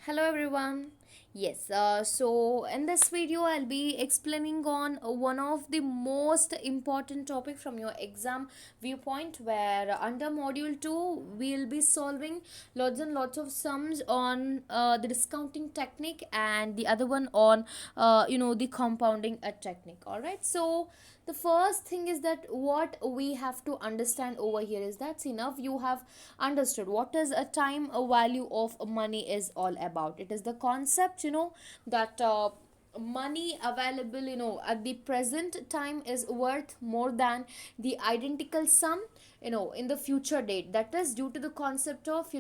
Hello everyone. Yes, so in this video I'll be explaining on one of the most important topic from your exam viewpoint, where under module 2 we'll be solving lots and lots of sums on the discounting technique, and the other one on the compounding technique. All right, so the first thing is that what we have to understand over here is that's enough you have understood what is a time a value of money is all about. It is the concept that money available at the present time is worth more than the identical sum in the future date. That is due to the concept of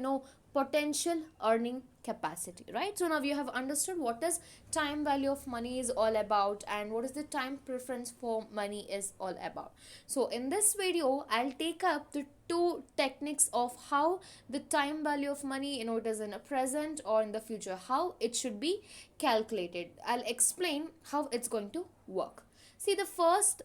potential earning capacity, right? So now you have understood what is time value of money is all about and what is the time preference for money is all about. So in this video I'll take up the two techniques of how the time value of money it is in a present or in the future, how it should be calculated. I'll explain how it's going to work. See, the first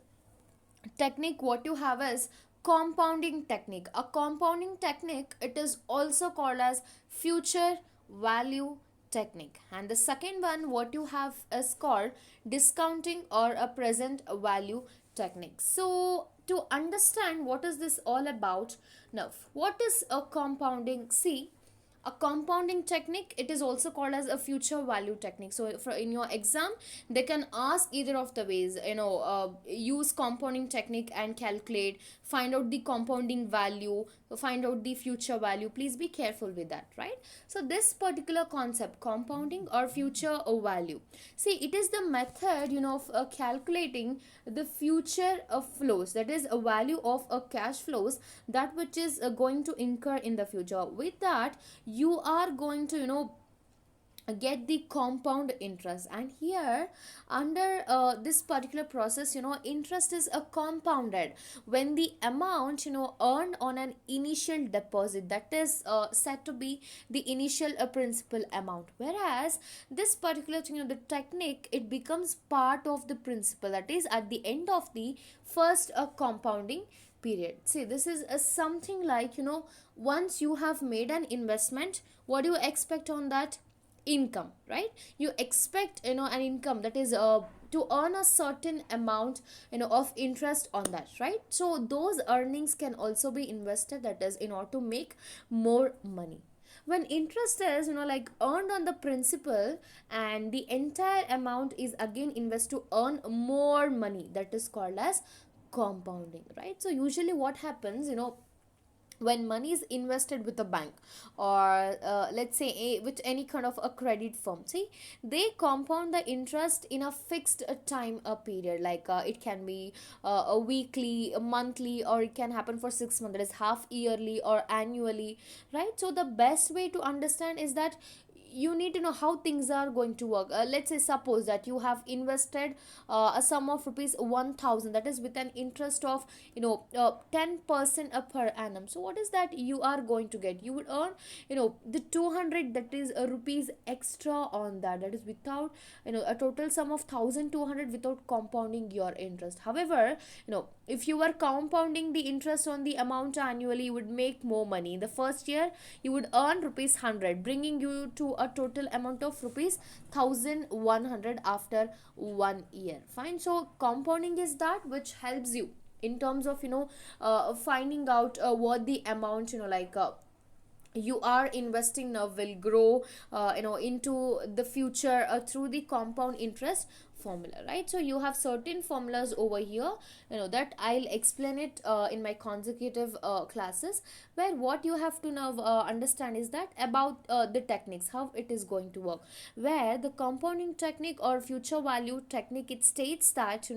technique what you have is compounding technique. A compounding technique, it is also called as future value technique, and the second one what you have is called discounting or a present value technique. So to understand what is this all about, now what is a compounding? See, a compounding technique, it is also called as a future value technique. So for in your exam they can ask either of the ways, use compounding technique and calculate, find out the compounding value, find out the future value. Please be careful with that, right? So this particular concept, compounding or future value, see, it is the method of calculating the future flows, that is a value of a cash flows, that which is going to incur in the future. With that you are going to get the compound interest, and here under this particular process interest is compounded when the amount earned on an initial deposit, that is said to be the initial principal amount, whereas this particular thing, the technique, it becomes part of the principal, that is at the end of the first compounding period. See, this is something like once you have made an investment, what do you expect on that? Income, right? You expect an income, that is to earn a certain amount of interest on that, right? So those earnings can also be invested, that is in order to make more money. When interest is like earned on the principal and the entire amount is again invested to earn more money, that is called as compounding, right? So usually what happens, when money is invested with a bank, or let's say with any kind of a credit firm, see, they compound the interest in a fixed time period, like it can be a weekly, a monthly, or it can happen for 6 months, that is half yearly or annually, right? So the best way to understand is that you need to know how things are going to work. Let's say suppose that you have invested a sum of rupees 1000, that is with an interest of 10% per annum. So what is that you are going to get? You would earn the 200, that is rupees extra on that, that is without a total sum of 1200 without compounding your interest. However, if you were compounding the interest on the amount annually, you would make more money. In the first year you would earn rupees 100, bringing you to a total amount of rupees 1100 after 1 year. Fine. So compounding is that which helps you in terms of finding out what the amount you are investing now will grow into the future through the compound interest formula, right? So you have certain formulas over here that I'll explain it in my consecutive classes, where what you have to now understand is that about the techniques, how it is going to work, where the compounding technique or future value technique, it states that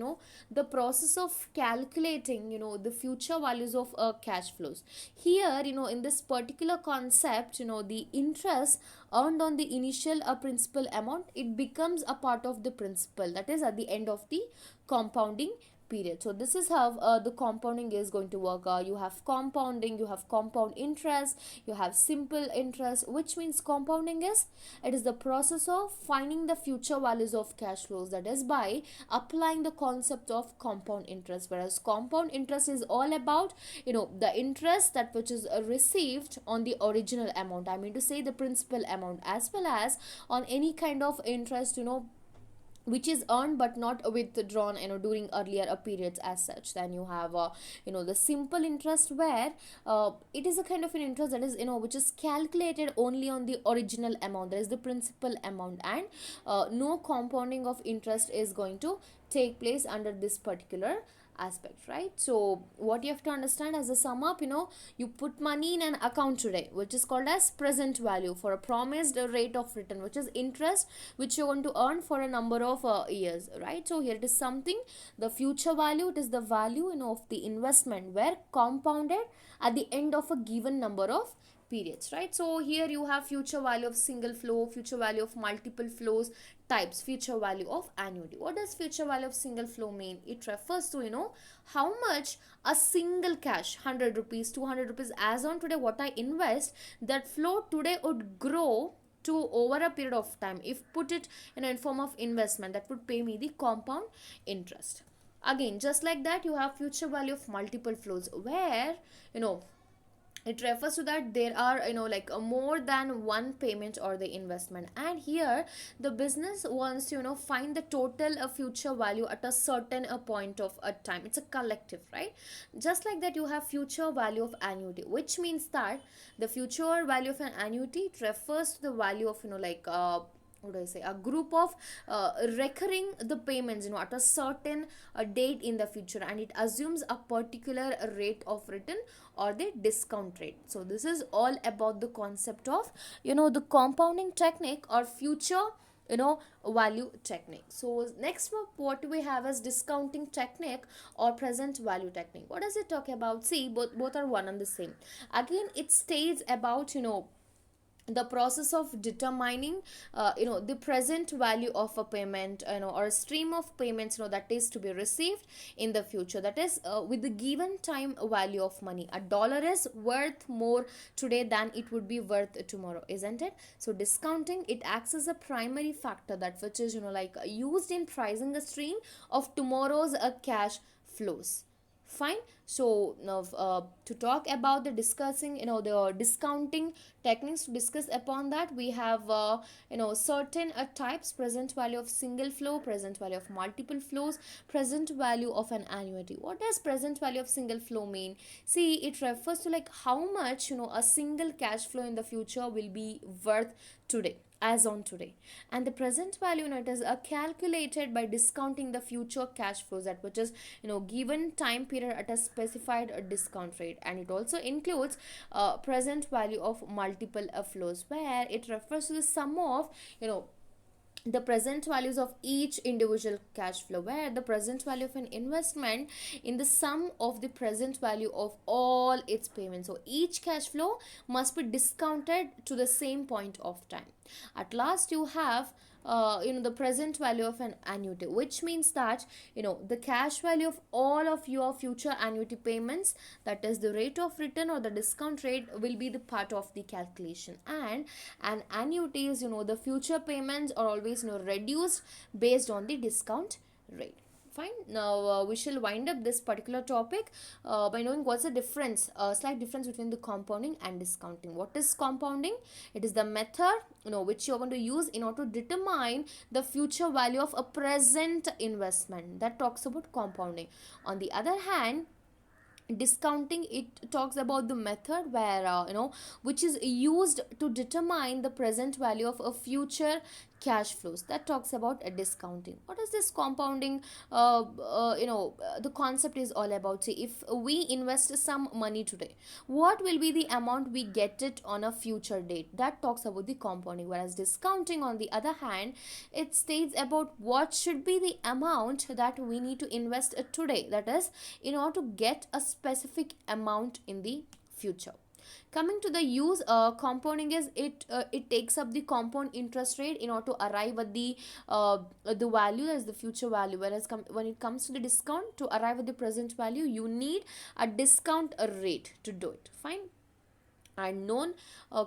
the process of calculating the future values of cash flows. Here in this particular concept, the interest earned on the initial principal amount, it becomes a part of the principal, that is at the end of the compounding period. So this is how the compounding is going to work. You have compounding, you have compound interest, you have simple interest, which means compounding is, it is the process of finding the future values of cash flows, that is by applying the concept of compound interest. Whereas compound interest is all about, the interest that which is received on the original amount, I mean to say the principal amount, as well as on any kind of interest, which is earned but not withdrawn, during earlier periods as such. Then you have the simple interest, where it is a kind of an interest that is, which is calculated only on the original amount, that is the principal amount, and no compounding of interest is going to take place under this particular aspect, right? So what you have to understand as a sum up, you put money in an account today, which is called as present value, for a promised rate of return, which is interest, which you're going to earn for a number of years, right? So here it is something, the future value, it is the value, of the investment, where compounded at the end of a given number of periods, right? So here you have future value of single flow, future value of multiple flows, types, future value of annuity. What does future value of single flow mean? It refers to, how much a single cash, 100 rupees, 200 rupees, as on today what I invest, that flow today would grow to over a period of time. If put it in form of investment, that would pay me the compound interest. Again, just like that, you have future value of multiple flows, where, it refers to that there are, like more than one payment or the investment, and here the business wants to, find the total future value at a certain point of a time. It's a collective, right? Just like that, you have future value of annuity, which means that the future value of an annuity, it refers to the value of, like what do I say, a group of recurring the payments, at a certain date in the future, and it assumes a particular rate of return or the discount rate. So this is all about the concept of, the compounding technique or future, value technique. So next one, what we have is discounting technique or present value technique. What does it talk about? See, both are one and the same. Again, it states about, the process of determining the present value of a payment, or a stream of payments, that is to be received in the future, that is with the given time value of money. A dollar is worth more today than it would be worth tomorrow, isn't it? So discounting, it acts as a primary factor, that which is, like used in pricing a stream of tomorrow's cash flows. Fine. So now to talk about the discussing, the discounting techniques, to discuss upon that, we have certain types: present value of single flow, present value of multiple flows, present value of an annuity. What does present value of single flow mean? See, it refers to like how much, a single cash flow in the future will be worth today, as on today. And the present value, it is calculated by discounting the future cash flows, that which is, given time period at a specified discount rate. And it also includes present value of multiple flows, where it refers to the sum of, the present values of each individual cash flow, where the present value of an investment in the sum of the present value of all its payments. So each cash flow must be discounted to the same point of time. At last, you have the present value of an annuity, which means that, the cash value of all of your future annuity payments, that is the rate of return or the discount rate, will be the part of the calculation. And an annuity is, the future payments are always, reduced based on the discount rate. Fine. Now we shall wind up this particular topic by knowing what's the difference, slight difference between the compounding and discounting. What is compounding? It is the method, which you're going to use in order to determine the future value of a present investment. That talks about compounding. On the other hand, discounting, it talks about the method where which is used to determine the present value of a future cash flows. That talks about a discounting. What is this compounding? The concept is all about, say, if we invest some money today, what will be the amount we get it on a future date? That talks about the compounding. Whereas discounting, on the other hand, it states about what should be the amount that we need to invest today, that is in order to get a specific amount in the future. Coming to the use, compounding is it takes up the compound interest rate in order to arrive at the value as the future value, whereas when it comes to the discount, to arrive at the present value you need a discount rate to do it. Fine. And known,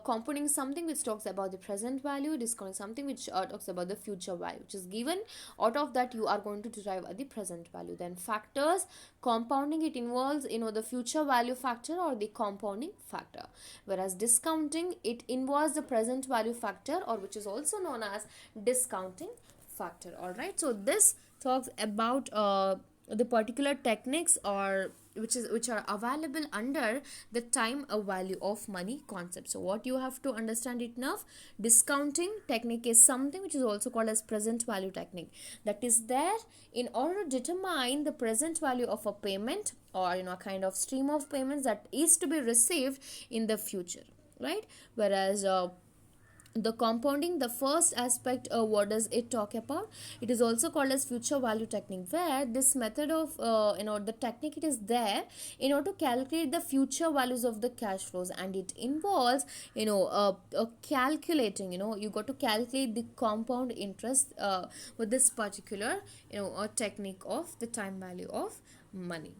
compounding is something which talks about the present value, discount is something which talks about the future value, which is given. Out of that you are going to derive at the present value. Then factors, compounding, it involves the future value factor or the compounding factor, whereas discounting, it involves the present value factor, or which is also known as discounting factor. All right, so this talks about the particular techniques or which are available under the time value of money concept. So what you have to understand it now, discounting technique is something which is also called as present value technique, that is there in order to determine the present value of a payment, or a kind of stream of payments that is to be received in the future, right? Whereas the compounding, the first aspect, what does it talk about? It is also called as future value technique, where this method of the technique, it is there in order to calculate the future values of the cash flows, and it involves calculating, you got to calculate the compound interest with this particular technique of the time value of money.